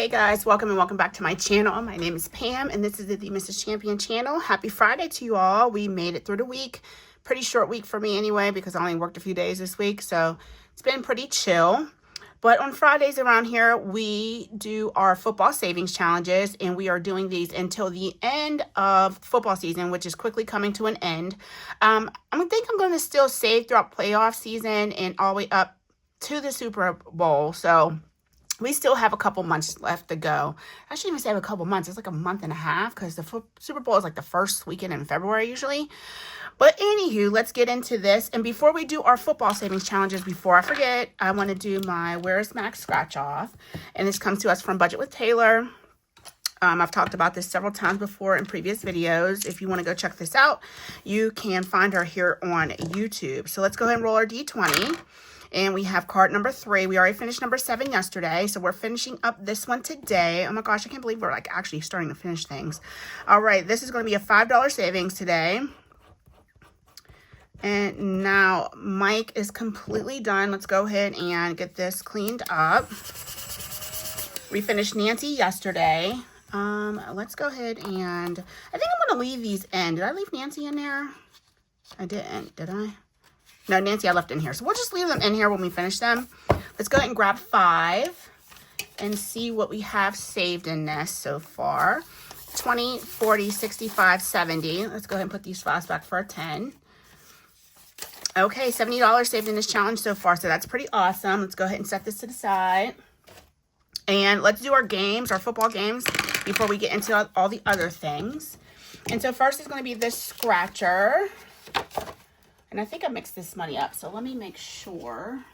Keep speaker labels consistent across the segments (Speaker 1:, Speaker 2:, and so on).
Speaker 1: Hey guys, welcome and welcome back to my channel. My name is Pam and this is the Mrs. Champion channel. Happy Friday to you all. We made it through the week. Pretty short week for me anyway because I only worked a few days this week, so it's been pretty chill. But on Fridays around here, we do our football savings challenges, and we are doing these until the end of football season, which is quickly coming to an end. I think I'm going to still save throughout playoff season and all the way up to the Super Bowl. So we still have a couple months left to go. I shouldn't even say a couple months. It's like a month and a half because the Super Bowl is like the first weekend in February usually. But anywho, let's get into this. And before we do our football savings challenges, before I forget, I want to do my Where's Max scratch off. And this comes to us from Budget with Taylor. I've talked about this several times before in previous videos. If you want to go check this out, you can find her here on YouTube. So let's go ahead and roll our D20. And we have card number 3. We already finished number 7 yesterday. So we're finishing up this one today. Oh my gosh, I can't believe we're like actually starting to finish things. All right, this is going to be a $5 savings today. And now Mike is completely done. Let's go ahead and get this cleaned up. We finished Nancy yesterday. Let's go ahead and I think I'm going to leave these in. Did I leave Nancy in there? I didn't, did I? No, Nancy I left in here. So we'll just leave them in here when we finish them. Let's go ahead and grab 5 and see what we have saved in this so far. 20, 40, 65, 70. Let's go ahead and put these files back for a 10. Okay, $70 saved in this challenge so far, so that's pretty awesome. Let's go ahead and set this to the side. And let's do our games, our football games, before we get into all the other things. And so first is going to be this scratcher. And I think I mixed this money up, so let me make sure.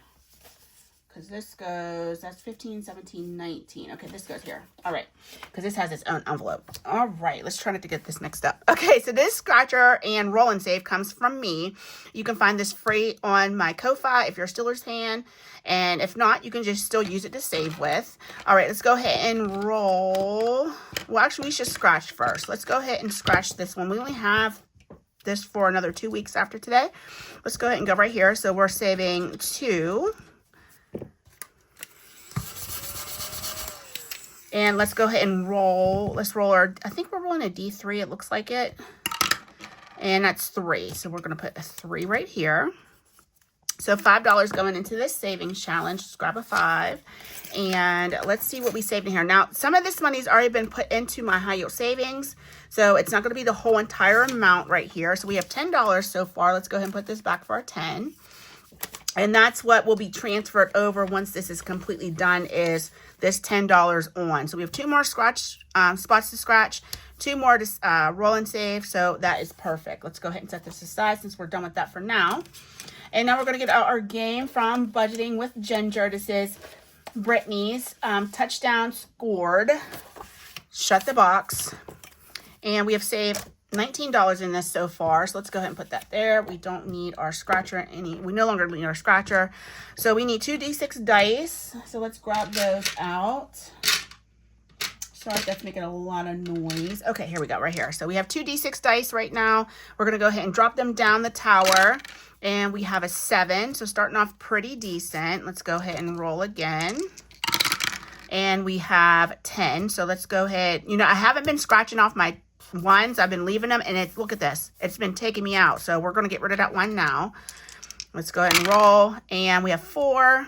Speaker 1: Because this goes, that's 15, 17, 19. Okay, this goes here. All right, because this has its own envelope. All right, let's try not to get this mixed up. Okay, so this scratcher and roll and save comes from me. You can find this free on my Ko-Fi if you're a Steelers fan. And if not, you can just still use it to save with. All right, let's go ahead and roll. Well, actually, we should scratch first. Let's go ahead and scratch this one. We only have this for another 2 weeks after today. Let's go ahead and go right here. So we're saving 2. And let's go ahead and roll. Let's roll our, I think we're rolling a D3, it looks like it. And that's 3. So we're going to put a 3 right here. So $5 going into this savings challenge. Just grab a 5. And let's see what we saved in here. Now, some of this money's already been put into my high yield savings. So it's not going to be the whole entire amount right here. So we have $10 so far. Let's go ahead and put this back for a 10. And that's what will be transferred over once this is completely done, is this $10 on. So we have 2 more scratch spots to scratch, 2 more to roll and save. So that is perfect. Let's go ahead and set this aside since we're done with that for now. And now we're going to get out our game from Budgeting with Ginger. This is Brittany's touchdown scored. Shut the box. And we have saved $19 in this so far. So let's go ahead and put that there. We don't need our scratcher we no longer need our scratcher. So we need 2 D6 dice. So let's grab those out. Sorry, that's making a lot of noise. Okay, here we go, right here. So we have 2 D6 dice right now. We're going to go ahead and drop them down the tower. And we have a 7. So starting off pretty decent. Let's go ahead and roll again. And we have 10. So let's go ahead. You know, I haven't been scratching off my ones. I've been leaving them, and look at this. It's been taking me out. So we're going to get rid of that one now. Let's go ahead and roll. And we have 4.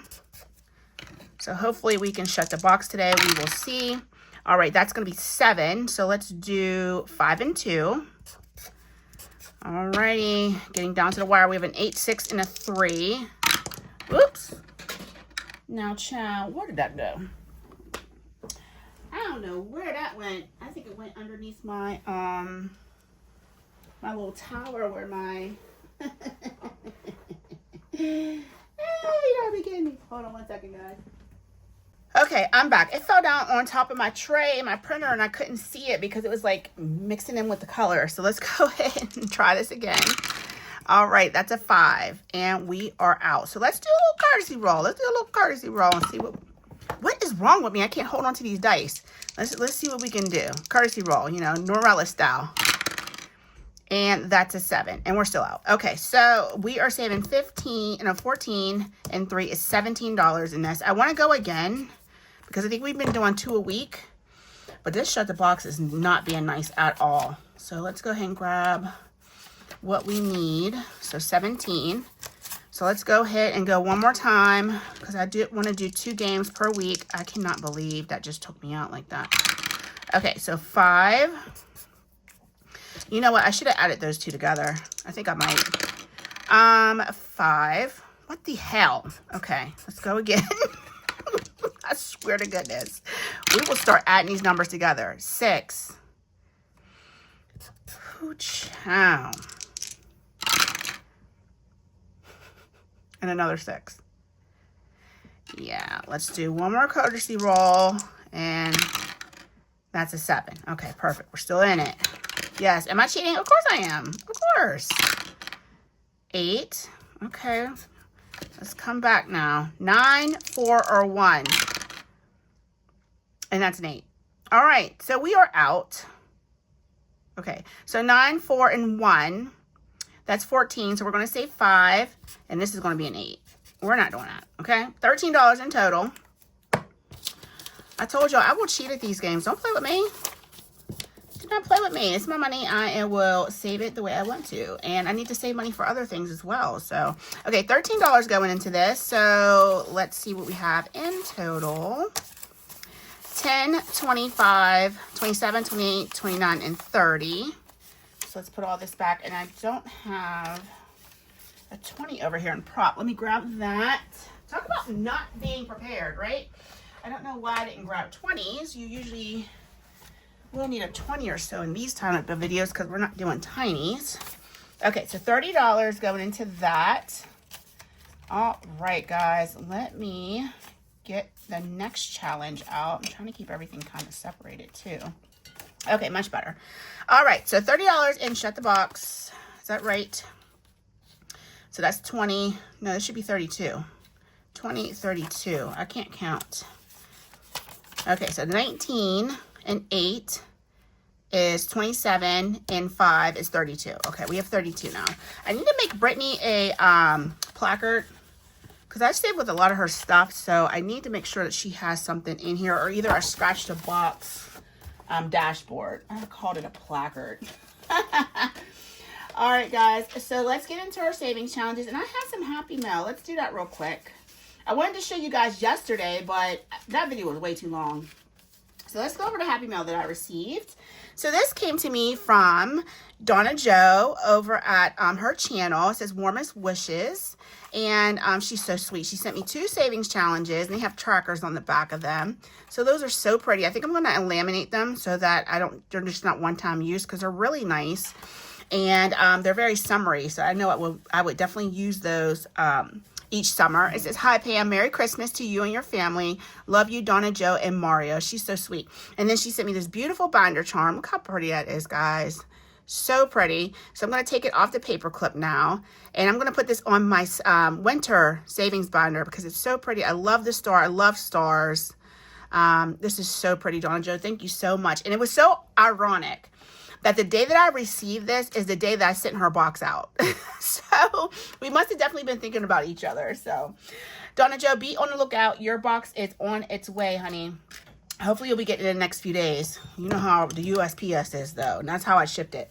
Speaker 1: So hopefully we can shut the box today. We will see. All right, that's going to be 7. So let's do 5 and 2. All righty, getting down to the wire. We have an 8, 6, and a 3. Oops. Now, child, where did that go? I don't know where that went. I think it went underneath my my little tower where my you gotta be kidding me. Hold on one second, guys. Okay, I'm back. It fell down on top of my tray, my printer, and I couldn't see it because it was like mixing in with the color. So let's go ahead and try this again. All right, that's a 5, and we are out. So let's do a little courtesy roll. Let's do a little courtesy roll and see what is wrong with me. I can't hold on to these dice. Let's see what we can do. Courtesy roll, you know, Norella style. And that's a 7, and we're still out. Okay, so we are saving 14, and 3 is $17 in this. I want to go again because I think we've been doing 2 a week. But this shut the box is not being nice at all. So let's go ahead and grab what we need. So 17. So let's go ahead and go one more time because I do want to do 2 games per week. I cannot believe that just took me out like that. Okay, so 5. You know what? I should have added those 2 together. I think I might. 5. What the hell? Okay, let's go again. I swear to goodness. We will start adding these numbers together. 6. Pooch-chow. And another 6. Yeah, let's do one more courtesy roll. And that's a 7. Okay, perfect. We're still in it. Yes. Am I cheating? Of course I am. Of course. 8. Okay. Let's come back now. 9, 4, or 1. And that's an 8. All right. So we are out. Okay. So 9, 4, and 1. That's 14. So we're going to say 5. And this is going to be an 8. We're not doing that. Okay. $13 in total. I told y'all I will cheat at these games. Don't play with me. Do not play with me. It's my money. I will save it the way I want to. And I need to save money for other things as well. So, okay, $13 going into this. So, let's see what we have in total. 10, 25, 27, 28, 29, and 30. So, let's put all this back. And I don't have a 20 over here in prop. Let me grab that. Talk about not being prepared, right? I don't know why I didn't grab 20s. You usually will need a 20 or so in these type of videos because we're not doing tinies. Okay, so $30 going into that. All right, guys, let me get the next challenge out. I'm trying to keep everything kind of separated too. Okay, much better. All right, so $30 in Shut the Box. Is that right? So that's 20. No, this should be 32. 20, 32. I can't count. Okay, so 19 and 8 is 27 and 5 is 32. Okay, we have 32 now. I need to make Brittany a placard because I stayed with a lot of her stuff, so I need to make sure that she has something in here or either a scratch the box dashboard. I called it a placard. All right, guys, so let's get into our savings challenges, and I have some Happy Mail. Let's do that real quick. I wanted to show you guys yesterday, but that video was way too long. So let's go over to Happy Mail that I received. So this came to me from Donna Jo over at her channel. It says Warmest Wishes. And she's so sweet. She sent me 2 savings challenges, and they have trackers on the back of them. So those are so pretty. I think I'm going to laminate them so that they're just not one-time use because they're really nice. And they're very summery. So I know I would definitely use those each summer. It says, "Hi Pam, Merry Christmas to you and your family. Love you, Donna Jo and Mario." She's so sweet. And then she sent me this beautiful binder charm. Look how pretty that is, guys. So pretty. So I'm going to take it off the paper clip now. And I'm going to put this on my winter savings binder because it's so pretty. I love the star. I love stars. This is so pretty, Donna Jo. Thank you so much. And it was so ironic that the day that I received this is the day that I sent her box out. So we must have definitely been thinking about each other. So Donna Jo, be on the lookout. Your box is on its way, honey. Hopefully you'll be getting it in the next few days. You know how the USPS is, though. And that's how I shipped it.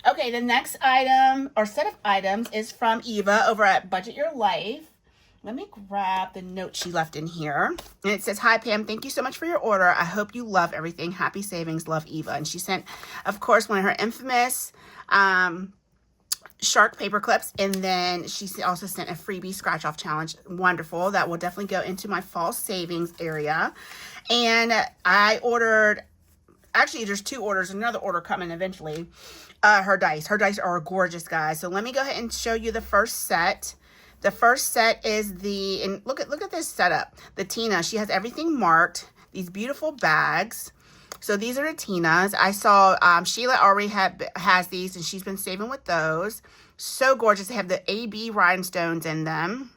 Speaker 1: Okay, the next item or set of items is from Eva over at Budget Your Life. Let me grab the note she left in here. And it says, "Hi, Pam. Thank you so much for your order. I hope you love everything. Happy savings. Love, Eva." And she sent, of course, one of her infamous shark paper clips. And then she also sent a freebie scratch-off challenge. Wonderful. That will definitely go into my fall savings area. And I ordered, actually, there's 2 orders. Another order coming eventually. Her dice. Her dice are gorgeous, guys. So let me go ahead and show you the first set. The first set is and look at this setup. The Tina, she has everything marked. These beautiful bags. So these are the Tinas. I saw Sheila already has these, and she's been saving with those. So gorgeous. They have the AB rhinestones in them.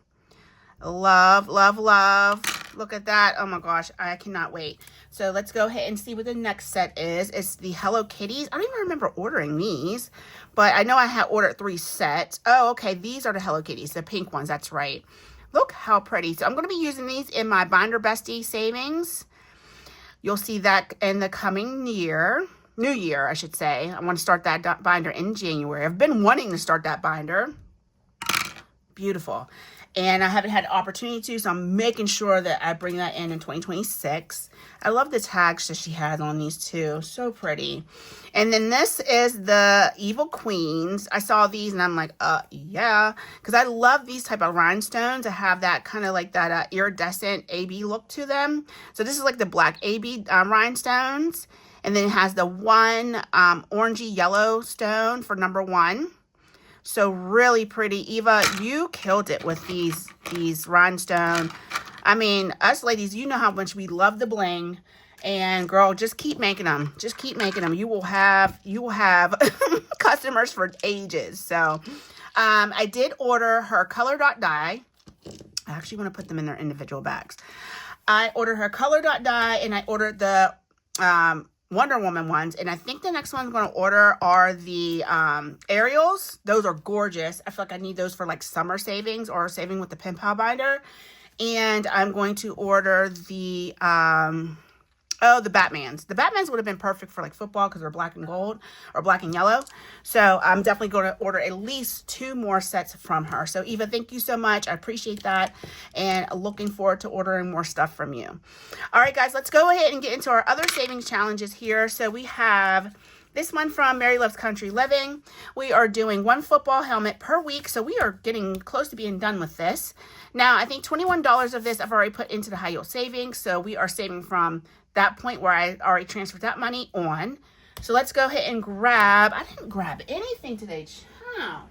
Speaker 1: Love, love, love. Look at that. Oh my gosh, I cannot wait. So let's go ahead and see what the next set is. It's the Hello Kitties. I don't even remember ordering these, but I know I had ordered 3 sets. Oh, okay. These are the Hello Kitties, the pink ones. That's right. Look how pretty. So I'm going to be using these in my Binder Bestie savings. You'll see that in the coming year. New year, I should say. I want to start that binder in January. I've been wanting to start that binder. Beautiful. And I haven't had the opportunity to, so I'm making sure that I bring that in 2026. I love the tags that she has on these too. So pretty. And then this is the Evil Queens. I saw these and I'm like, yeah. Because I love these type of rhinestones to have that kind of like that iridescent AB look to them. So this is like the black AB rhinestones. And then it has the one orangey yellow stone for number 1. So really pretty. Eva, you killed it with these rhinestone. I mean, us ladies, you know how much we love the bling. And girl, just keep making them. Just keep making them. You will have customers for ages. So I did order her color dot die. I actually want to put them in their individual bags. I ordered her color dot die, and I ordered the Wonder Woman ones, and I think the next one I'm going to order are the Ariels. Those are gorgeous. I feel like I need those for like summer savings or saving with the pen pal binder. And I'm going to order the the Batmans. The Batmans would have been perfect for like football because they're black and gold or black and yellow. So I'm definitely going to order at least 2 more sets from her. So Eva, thank you so much. I appreciate that. And looking forward to ordering more stuff from you. All right, guys, let's go ahead and get into our other savings challenges here. So we have this one from Mary Loves Country Living. We are doing 1 football helmet per week. So we are getting close to being done with this. Now, I think $21 of this I've already put into the high yield savings. So we are saving from that point where I already transferred that money on. So let's go ahead and grab, I didn't grab anything today, child.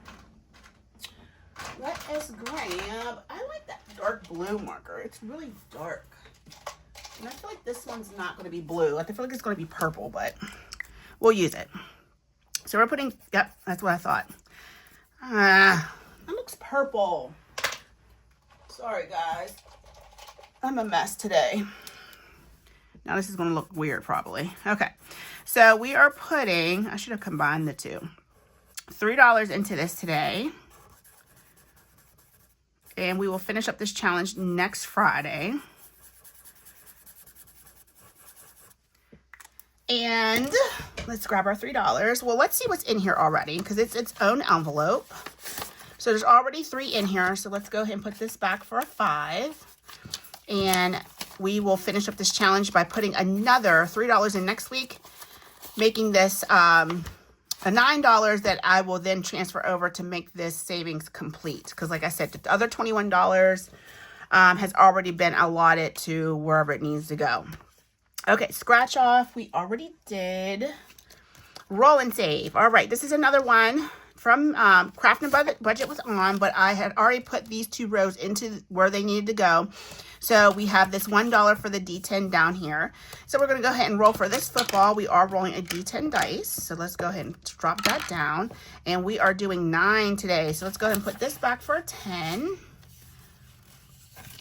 Speaker 1: Let us grab, I like that dark blue marker. It's really dark. And I feel like this one's not going to be blue. I feel like it's going to be purple, but we'll use it. So we're putting, yep, that's what I thought. That looks purple. Sorry, guys. I'm a mess today. Now this is going to look weird probably. Okay, so we are putting, I should have combined the two, $3 into this today. And we will finish up this challenge next Friday. And let's grab our $3. Well, let's see what's in here already because it's its own envelope. So there's already 3 in here. So let's go ahead and put this back for a 5. And we will finish up this challenge by putting another $3 in next week, making this a $9 that I will then transfer over to make this savings complete. Because like I said, the other $21 has already been allotted to wherever it needs to go. Okay, scratch off. We already did. Roll and save. All right, this is another one from Craft and Budget was on, but I had already put these 2 rows into where they needed to go. So we have this $1 for the D10 down here. So we're going to go ahead and roll for this football. We are rolling a D10 dice. So let's go ahead and drop that down. And we are doing 9 today. So let's go ahead and put this back for a 10.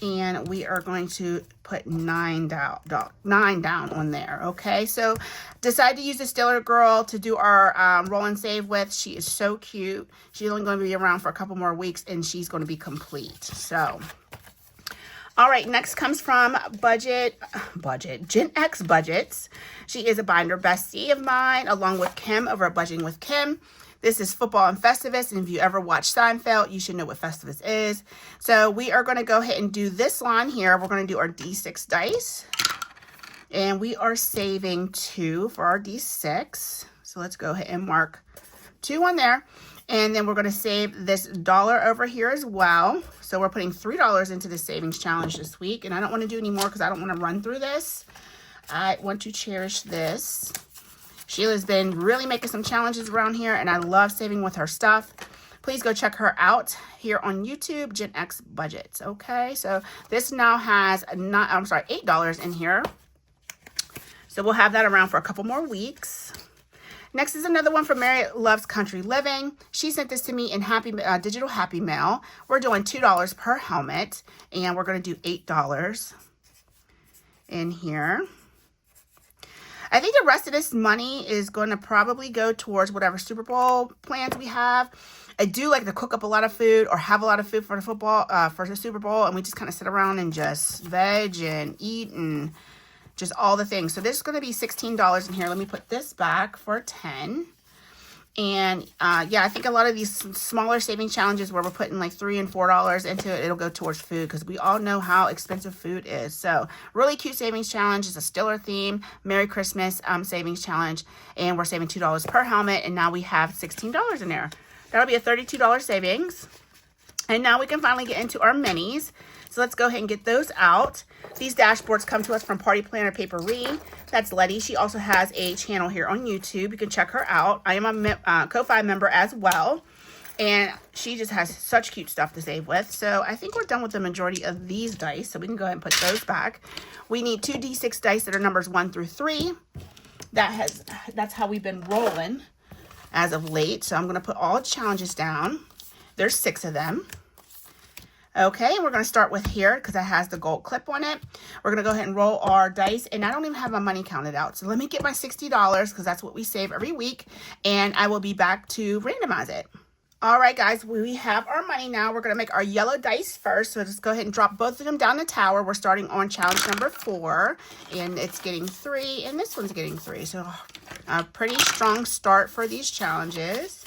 Speaker 1: And we are going to put 9 down on there. Okay, so decide to use the Stiller Girl to do our roll and save with. She is so cute. She's only going to be around for a couple more weeks and she's going to be complete. So all right, next comes from Gen X Budgets. She is a binder bestie of mine, along with Kim over at Budgeting with Kim. This is Football and Festivus, and if you ever watch Seinfeld, you should know what Festivus is. So we are going to go ahead and do this line here. We're going to do our D6 dice, and we are saving 2 for our D6. So let's go ahead and mark 2 on there. And then we're going to save this $1 over here as well. So we're putting $3 into the savings challenge this week. And I don't want to do any more because I don't want to run through this. I want to cherish this. Sheila's been really making some challenges around here. And I love saving with her stuff. Please go check her out here on YouTube, Gen X Budgets. Okay, so this now has $8 in here. So we'll have that around for a couple more weeks. Next is another one from Mary Loves Country Living. She sent this to me in digital Happy Mail. We're doing $2 per helmet, and we're going to do $8 in here. I think the rest of this money is going to probably go towards whatever Super Bowl plans we have. I do like to cook up a lot of food or have a lot of food for the football, for the Super Bowl. And we just kind of sit around and just veg and eat and just all the things. So this is going to be $16 in here. Let me put this back for $10. And yeah, I think a lot of these smaller savings challenges where we're putting like $3 and $4 into it, it'll go towards food because we all know how expensive food is. So really cute savings challenge. It's a Stiller theme. Merry Christmas savings challenge. And we're saving $2 per helmet. And now we have $16 in there. That'll be a $32 savings. And now we can finally get into our minis. So let's go ahead and get those out. These dashboards come to us from Party Planner Papery. That's Letty. She also has a channel here on YouTube. You can check her out. I am a Ko-Fi member as well. And she just has such cute stuff to save with. So I think we're done with the majority of these dice. So we can go ahead and put those back. We need 2 D6 dice that are numbers 1 through 3. That's how we've been rolling as of late. So I'm going to put all challenges down. There's 6 of them. Okay, we're going to start with here because it has the gold clip on it. We're going to go ahead and roll our dice. And I don't even have my money counted out. So let me get my $60 because that's what we save every week. And I will be back to randomize it. All right, guys, we have our money now. We're going to make our yellow dice first. So just go ahead and drop both of them down the tower. We're starting on challenge number 4. And it's getting 3. And this one's getting 3. So a pretty strong start for these challenges.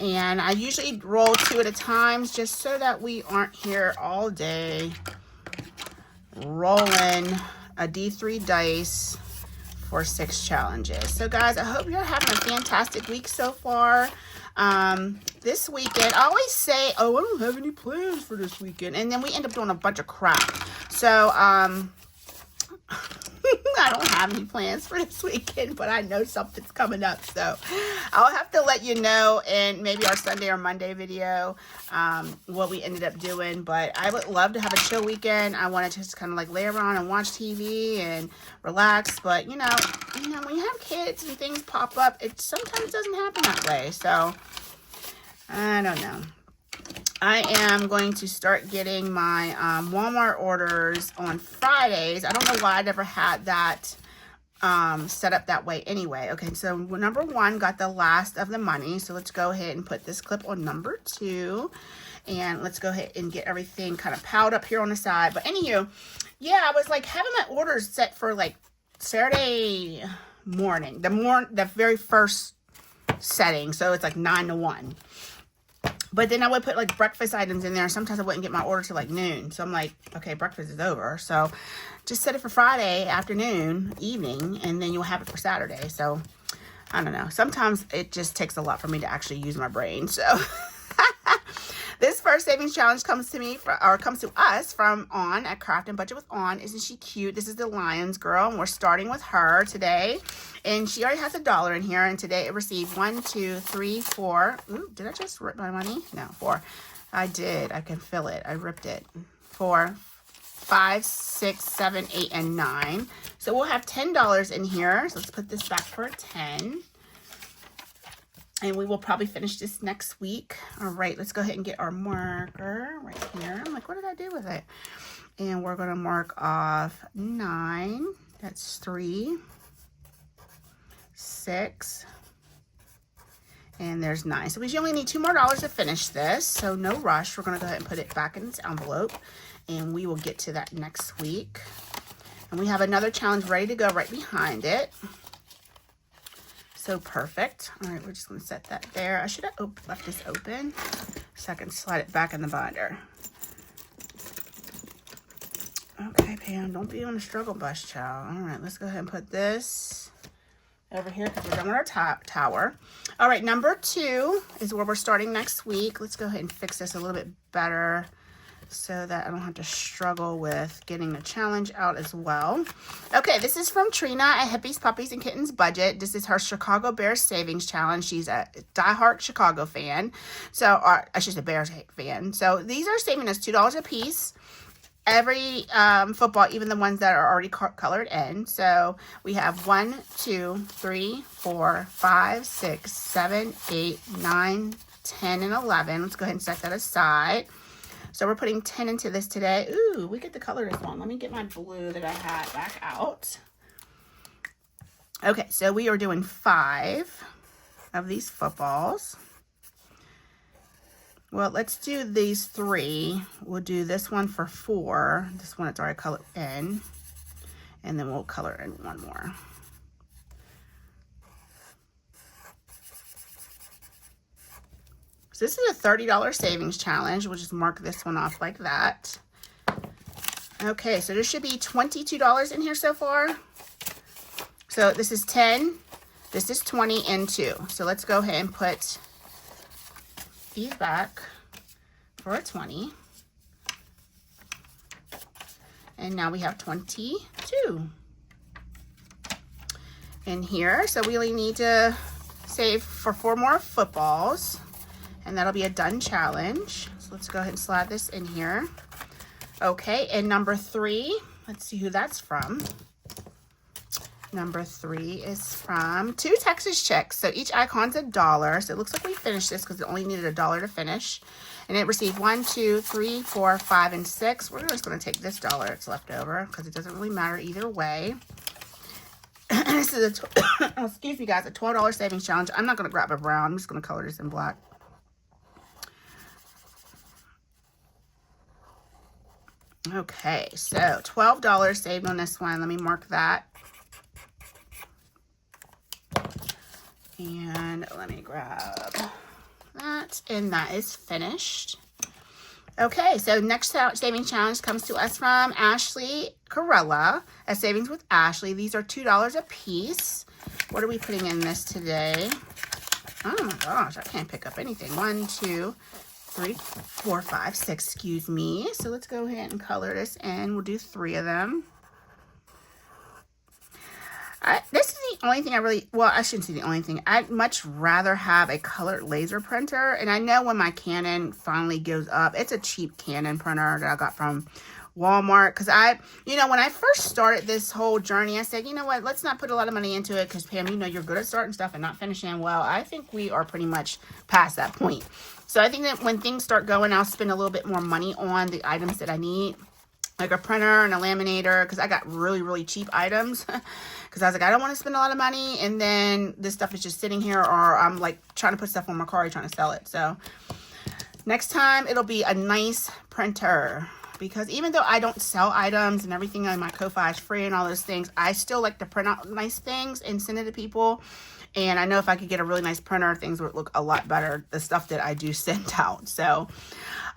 Speaker 1: And I usually roll 2 at a time just so that we aren't here all day rolling a D3 dice for 6 challenges. So guys, I hope you're having a fantastic week so far. This weekend, I always say, oh, I don't have any plans for this weekend. And then we end up doing a bunch of crap. So, I don't have any plans for this weekend, but I know something's coming up. So I'll have to let you know in maybe our Sunday or Monday video what we ended up doing. But I would love to have a chill weekend. I want to just kind of like lay around and watch TV and relax. But, you know, when you have kids and things pop up, it sometimes doesn't happen that way. So I don't know. I am going to start getting my Walmart orders on Fridays. I don't know why I never had that set up that way anyway. Okay, so number 1 got the last of the money. So let's go ahead and put this clip on number 2. And let's go ahead and get everything kind of piled up here on the side. But anywho, yeah, I was like having my orders set for like Saturday morning. The very first setting. So it's like 9 to 1. But then I would put like breakfast items in there. Sometimes I wouldn't get my order till like noon. So I'm like, okay, breakfast is over. So just set it for Friday afternoon, evening, and then you'll have it for Saturday. So I don't know. Sometimes it just takes a lot for me to actually use my brain. So this first savings challenge comes to us from On at Craft and Budget with On. Isn't she cute? This is the Lions girl, and we're starting with her today. And she already has $1 in here, and today it received 1, 2, 3, 4. Ooh, did I just rip my money? No, 4. I did. I can feel it. I ripped it. 4, 5, 6, 7, 8, and 9. So we'll have $10 in here. So let's put this back for 10. And we will probably finish this next week. All right, let's go ahead and get our marker right here. I'm like, what did I do with it? And we're going to mark off 9. That's 3, 6, and there's 9. So we only need $2 more to finish this. So no rush. We're going to go ahead and put it back in its envelope. And we will get to that next week. And we have another challenge ready to go right behind it. So perfect. All right, we're just going to set that there. I should have left this open so I can slide it back in the binder. Okay, Pam, don't be on the struggle bus, child. All right, let's go ahead and put this over here because we're done with our tower. All right, number 2 is where we're starting next week. Let's go ahead and fix this a little bit better so that I don't have to struggle with getting the challenge out as well. Okay, this is from Trina at Hippies, Puppies, and Kittens Budget. This is her Chicago Bears Savings Challenge. She's a diehard Chicago fan. So, she's a Bears fan. So, these are saving us $2 a piece. Every football, even the ones that are already colored in. So, we have 1, 2, 3, 4, 5, 6, 7, 8, 9, 10, and 11. Let's go ahead and set that aside. So we're putting 10 into this today. Ooh, we get to color this one. Let me get my blue that I had back out. Okay, so we are doing 5 of these footballs. Well, let's do these 3. We'll do this one for 4. This one it's already colored in. And then we'll color in one more. So this is a $30 savings challenge. We'll just mark this one off like that. Okay, so there should be $22 in here so far. So this is 10, this is 20, and 2. So let's go ahead and put these back for a 20. And now we have 22 in here. So we only need to save for 4 more footballs. And that'll be a done challenge. So let's go ahead and slide this in here. Okay, and number 3, let's see who that's from. Number 3 is from 2 Texas checks. So each icon's $1. So it looks like we finished this because it only needed $1 to finish. And it received 1, 2, 3, 4, 5, and 6. We're just going to take this $1 that's left over because it doesn't really matter either way. This is a, excuse me guys, a $12 savings challenge. I'm not going to grab a brown. I'm just going to color this in black. Okay, so $12 saved on this one. Let me mark that. And let me grab that. And that is finished. Okay, so next savings challenge comes to us from Ashley Corella at Savings with Ashley. These are $2 a piece. What are we putting in this today? Oh my gosh, I can't pick up anything. 1, 2, 3, 4, 5, 6, excuse me. So let's go ahead and color this in. We'll do 3 of them. This is the only thing I really, well, I shouldn't say the only thing. I'd much rather have a colored laser printer. And I know when my Canon finally goes up, it's a cheap Canon printer that I got from Walmart. Because when I first started this whole journey, I said, you know what, let's not put a lot of money into it. Because Pam, you're good at starting stuff and not finishing. Well, I think we are pretty much past that point. So I think that when things start going, I'll spend a little bit more money on the items that I need. Like a printer and a laminator, because I got really, really cheap items. Because I was like, I don't want to spend a lot of money. And then this stuff is just sitting here, or I'm like trying to put stuff on my car, trying to sell it. So next time it'll be a nice printer. Because even though I don't sell items and everything on my Ko-Fi is free and all those things, I still like to print out nice things and send it to people. And I know if I could get a really nice printer, things would look a lot better, the stuff that I do send out. So,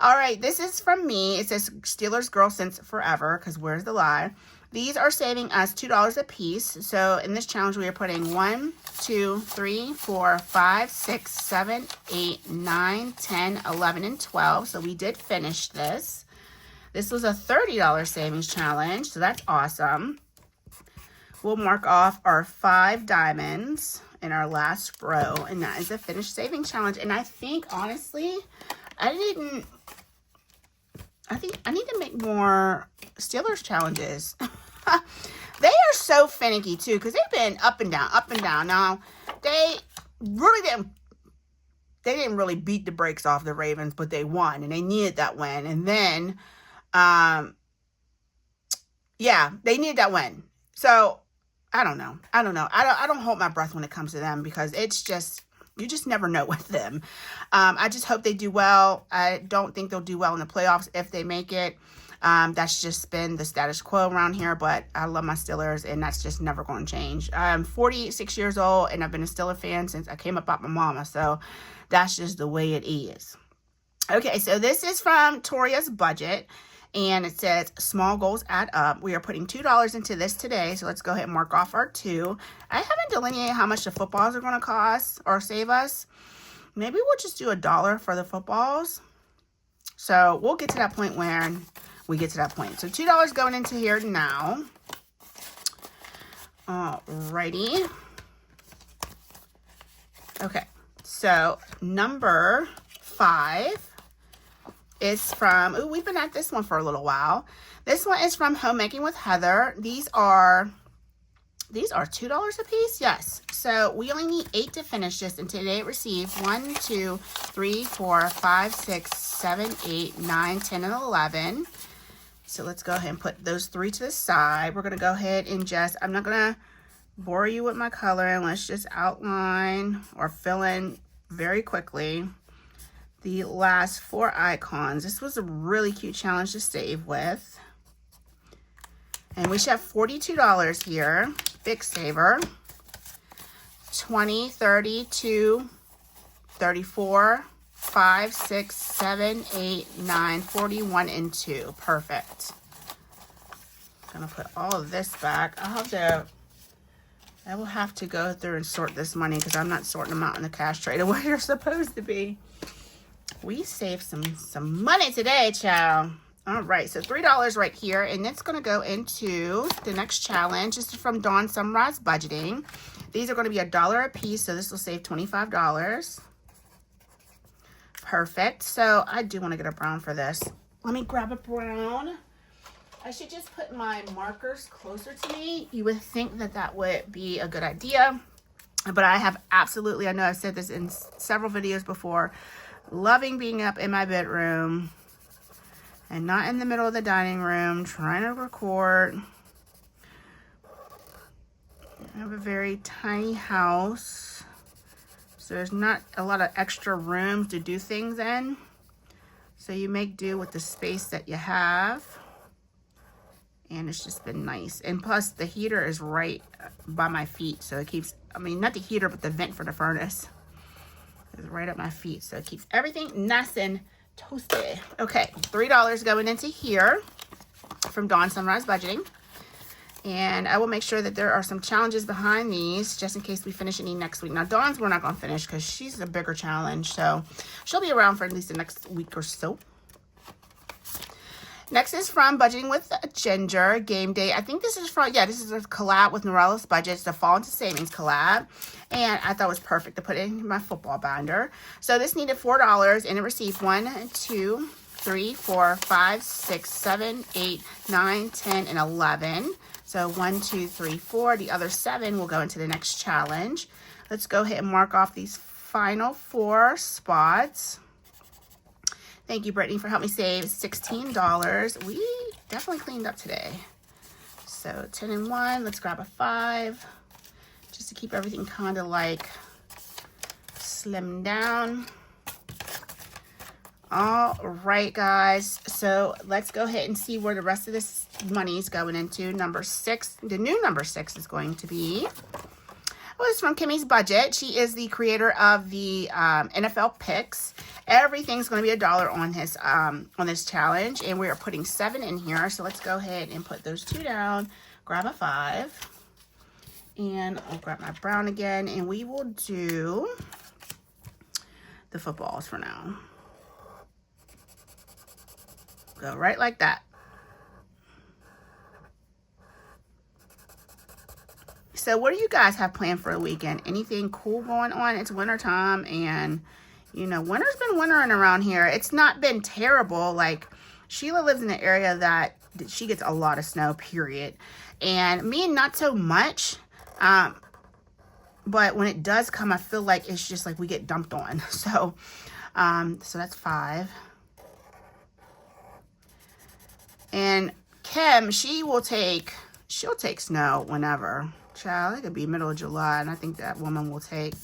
Speaker 1: all right, this is from me. It says Steelers Girl Since Forever, because where's the lie? These are saving us $2 a piece. So in this challenge, we are putting 1, 2, 3, 4, 5, 6, 7, 8, 9, 10, 11, and 12. So we did finish this. This was a $30 savings challenge, so that's awesome. We'll mark off our 5 diamonds in our last row, and that is a finished savings challenge. And I think, honestly, I think I need to make more Steelers challenges. They are so finicky, too, because they've been up and down, up and down. Now, they didn't really beat the brakes off the Ravens, but they won, and they needed that win. And then, yeah, they needed that win. So, I don't know. I don't hold my breath when it comes to them, because it's just, you just never know with them. I just hope they do well. I don't think they'll do well in the playoffs if they make it. That's just been the status quo around here, but I love my Steelers, and that's just never going to change. I'm 46 years old, and I've been a Steeler fan since I came up out my mama, so that's just the way it is. Okay, so this is from Toria's Budget. And it says, small goals add up. We are putting $2 into this today. So let's go ahead and mark off our 2. I haven't delineated how much the footballs are going to cost or save us. Maybe we'll just do $1 for the footballs. So we'll get to that point when we get to that point. So $2 going into here now. Alrighty. Okay. So number 5. is from, ooh, we've been at this one for a little while. This one is from Homemaking with Heather. These are $2 a piece? Yes. So we only need 8 to finish this, and today it received 1, 2, 3, 4, 5, 6, 7, 8, 9, 10, and 11. So let's go ahead and put those 3 to the side. We're going to go ahead and just, I'm not going to bore you with my coloring. Let's just outline or fill in very quickly the last 4 icons. This was a really cute challenge to save with. And we should have $42 here. Big saver. 20, 32, 34, 5, 6, 7, 8, 9, 41, and 2. Perfect. I'm gonna put all of this back. I will have to go through and sort this money because I'm not sorting them out in the cash tray the way they're supposed to be. We saved some money today, child. All right, so $3 right here, and it's gonna go into the next challenge. This is from Dawn Sunrise Budgeting. These are gonna be $1 a piece, so this will save $25. Perfect. So I do want to get a brown for this. Let me grab a brown. I should just put my markers closer to me. You would think that that would be a good idea, but I have absolutely, I know I've said this in several videos before, loving being up in my bedroom and not in the middle of the dining room trying to record. I have a very tiny house, so there's not a lot of extra room to do things in. So you make do with the space that you have. And it's just been nice. And plus the heater is right by my feet. So it keeps, I mean, not the heater, but the vent for the furnace is right at my feet. So it keeps everything nice and toasty. Okay, $3 going into here from Dawn Sunrise Budgeting. And I will make sure that there are some challenges behind these just in case we finish any next week. Now, Dawn's we're not going to finish because she's a bigger challenge. So she'll be around for at least the next week or so. Next is from Budgeting with Ginger, Game Day. I think this is from, yeah, this is a collab with Norellis Budgets, the Fall into Savings collab. And I thought it was perfect to put it in my football binder. So this needed $4 and it received 1, 2, 3, 4, 5, 6, 7, 8, 9, 10, and 11. So 1, 2, 3, 4. The other 7 will go into the next challenge. Let's go ahead and mark off these final 4 spots. Thank you, Brittany, for helping me save $16. We definitely cleaned up today. So 10 and 1. Let's grab a 5 just to keep everything kind of like slimmed down. All right, guys. So let's go ahead and see where the rest of this money is going into. Number 6, the new number 6 is going to be, well, it's from Kimmy's Budget. She is the creator of the NFL picks. Everything's going to be $1 on this challenge, and we are putting 7 in here. So let's go ahead and put those 2 down. Grab a 5, and I'll grab my brown again, and we will do the footballs for now. Go right like that. So what do you guys have planned for the weekend? Anything cool going on? It's winter time, and you know, winter's been wintering around here. It's not been terrible. Like, Sheila lives in an area that she gets a lot of snow, period. And me, not so much. But when it does come, I feel like it's just like we get dumped on. So that's 5. And Kim, she'll take snow whenever. Child, it could be middle of July, and I think that woman will take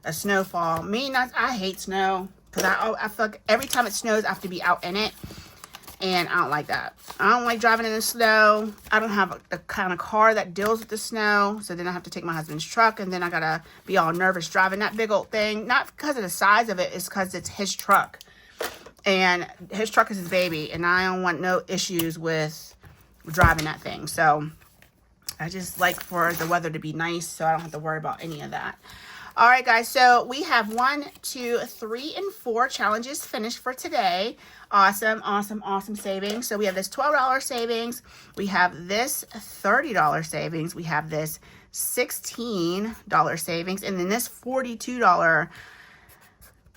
Speaker 1: a snowfall. Me, I hate snow because I feel like every time it snows, I have to be out in it, and I don't like that. I don't like driving in the snow. I don't have a kind of car that deals with the snow, so then I have to take my husband's truck, and then I gotta be all nervous driving that big old thing. Not because of the size of it, it's because it's his truck, and his truck is his baby, and I don't want no issues with driving that thing. So I just like for the weather to be nice so I don't have to worry about any of that. All right, guys, so we have 1, 2, 3, and 4 challenges finished for today. Awesome, awesome, awesome savings. So we have this $12 savings. We have this $30 savings. We have this $16 savings. And then this $42.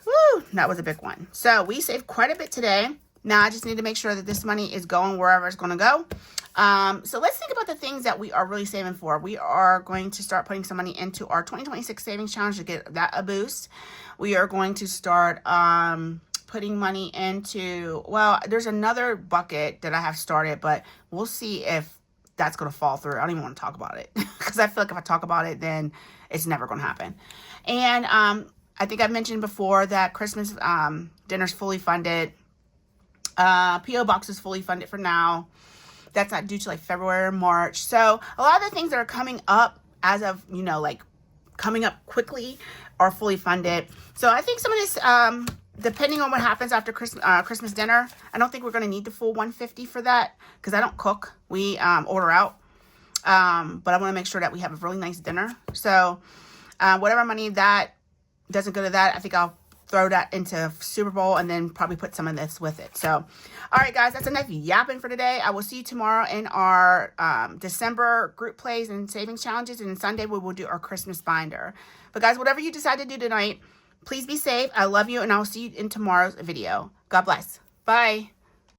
Speaker 1: Woo, that was a big one. So we saved quite a bit today. Now I just need to make sure that this money is going wherever it's going to go. So let's think about the things that we are really saving for. We are going to start putting some money into our 2026 savings challenge to get that a boost. We are going to start putting money into, well, there's another bucket that I have started, but we'll see if that's going to fall through. I don't even want to talk about it because I feel like if I talk about it, then it's never going to happen. And I think I've mentioned before that Christmas dinner's fully funded. P.O. box is fully funded for now. That's not due to like February or March. So a lot of the things that are coming up as of, you know, like coming up quickly are fully funded. So I think some of this, depending on what happens after Christmas dinner, I don't think we're going to need the full $150 for that because I don't cook. We order out. But I want to make sure that we have a really nice dinner. So whatever money that doesn't go to that, I think I'll throw that into Super Bowl and then probably put some of this with it. So, all right, guys, that's enough yapping for today. I will see you tomorrow in our December group plays and savings challenges. And Sunday, we will do our Christmas binder. But, guys, whatever you decide to do tonight, please be safe. I love you, and I'll see you in tomorrow's video. God bless. Bye.